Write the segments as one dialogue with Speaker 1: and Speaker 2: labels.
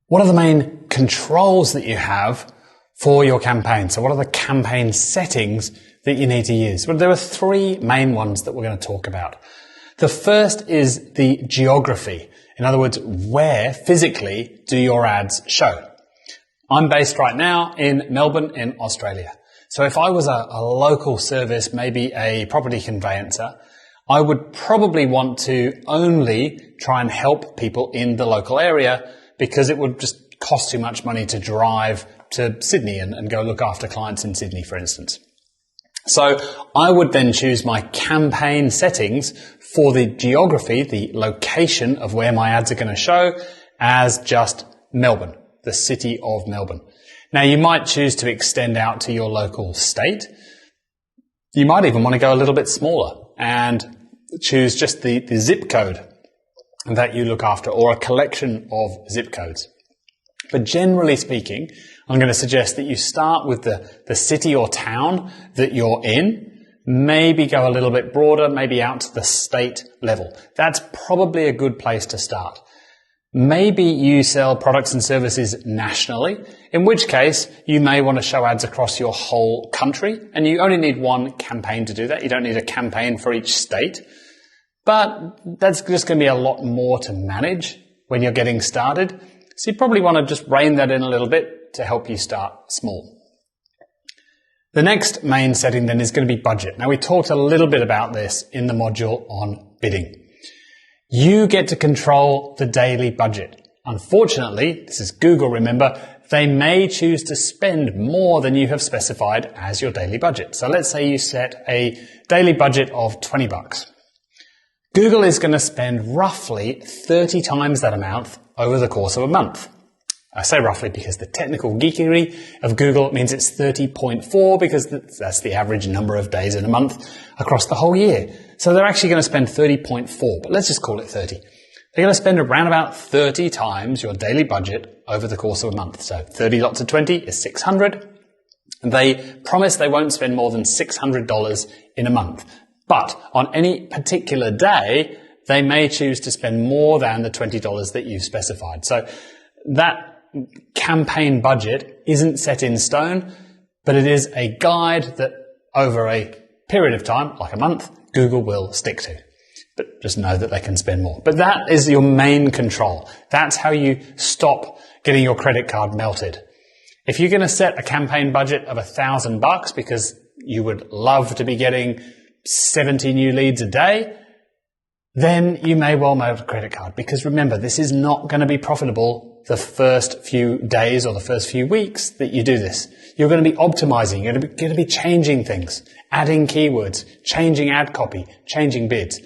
Speaker 1: What are the main controls that you have for your campaign? So what are the campaign settings that you need to use? Well, there are three main ones that we're going to talk about. The first is the geography. In other words, where physically do your ads show? I'm based right now in Melbourne in Australia. So if I was a local service, maybe a property conveyancer, I would probably want to only try and help people in the local area because it would just cost too much money to drive to Sydney and go look after clients in Sydney, for instance. So I would then choose my campaign settings for the geography, the location of where my ads are going to show, as just Melbourne, the city of Melbourne. Now you might choose to extend out to your local state. You might even want to go a little bit smaller and choose just the zip code that you look after, or a collection of zip codes. But generally speaking, I'm going to suggest that you start with the city or town that you're in, maybe go a little bit broader, maybe out to the state level. That's probably a good place to start. Maybe you sell products and services nationally, in which case you may want to show ads across your whole country, and you only need one campaign to do that. You don't need a campaign for each state. But that's just going to be a lot more to manage when you're getting started. So you probably want to just rein that in a little bit to help you start small. The next main setting then is going to be budget. Now we talked a little bit about this in the module on bidding. You get to control the daily budget. Unfortunately, this is Google, remember, they may choose to spend more than you have specified as your daily budget. So let's say you set a daily budget of $20. Google is going to spend roughly 30 times that amount over the course of a month. I say roughly because the technical geekery of Google means it's 30.4 because that's the average number of days in a month across the whole year. So they're actually going to spend 30.4, but let's just call it 30. They're going to spend around about 30 times your daily budget over the course of a month. So 30 lots of 20 is 600. And they promise they won't spend more than $600 in a month. But on any particular day, they may choose to spend more than the $20 that you've specified. So that campaign budget isn't set in stone, but it is a guide that over a period of time, like a month, Google will stick to. But just know that they can spend more. But that is your main control. That's how you stop getting your credit card melted. If you're going to set a campaign budget of $1,000 because you would love to be getting 70 new leads a day, then you may well melt a credit card, because remember, this is not going to be profitable the first few days or the first few weeks that you do this. You're going to be optimizing, you're going to be changing things, adding keywords, changing ad copy, changing bids.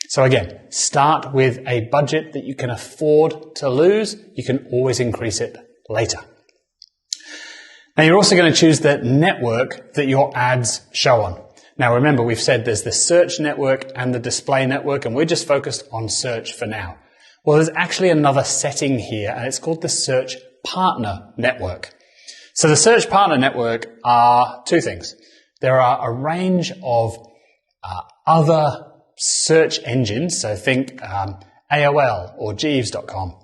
Speaker 1: So again, start with a budget that you can afford to lose. You can always increase it later. Now you're also going to choose the network that your ads show on. Now remember, we've said there's the search network and the display network, and we're just focused on search for now. Well, there's actually another setting here, and it's called the search partner network. So the search partner network are two things. There are a range of other search engines, so think AOL or Jeeves.com,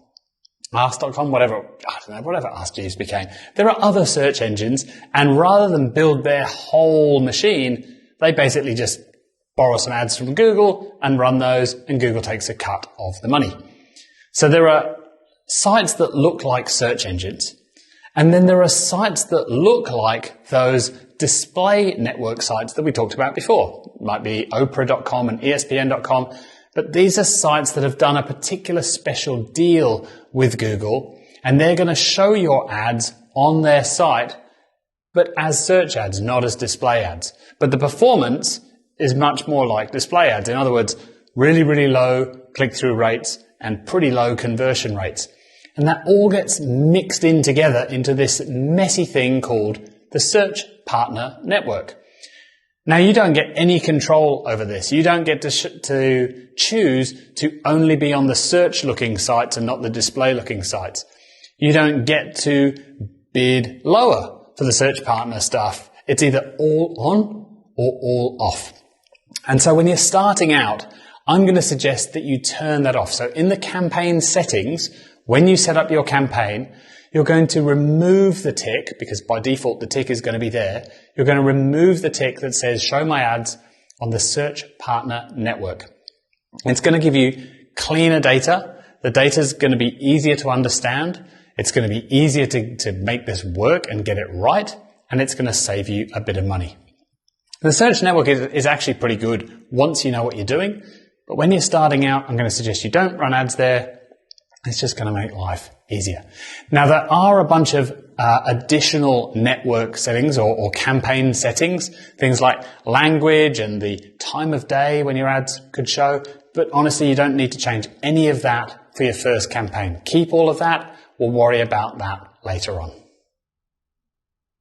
Speaker 1: Ask.com, whatever Ask Jeeves became. There are other search engines, and rather than build their whole machine, they basically just borrow some ads from Google and run those, and Google takes a cut of the money. So there are sites that look like search engines, and then there are sites that look like those display network sites that we talked about before. It might be Oprah.com and ESPN.com, but these are sites that have done a particular special deal with Google, and they're going to show your ads on their site, but as search ads, not as display ads. But the performance is much more like display ads. In other words, really, really low click-through rates and pretty low conversion rates. And that all gets mixed in together into this messy thing called the search partner network. Now, you don't get any control over this. You don't get to choose to only be on the search-looking sites and not the display-looking sites. You don't get to bid lower for the search partner stuff. It's either all on or all off. And so when you're starting out, I'm going to suggest that you turn that off. So in the campaign settings, When you set up your campaign, you're going to remove the tick, because by default the tick is going to be there. You're going to remove the tick that says show my ads on the search partner network. It's going to give you cleaner data. The data is going to be easier to understand. It's going to be easier to make this work and get it right. And it's going to save you a bit of money. The search network is actually pretty good once you know what you're doing. But when you're starting out, I'm going to suggest you don't run ads there. It's just going to make life easier. Now, there are a bunch of additional network settings or campaign settings, things like language and the time of day when your ads could show. But honestly, you don't need to change any of that for your first campaign. Keep all of that. We'll worry about that later on.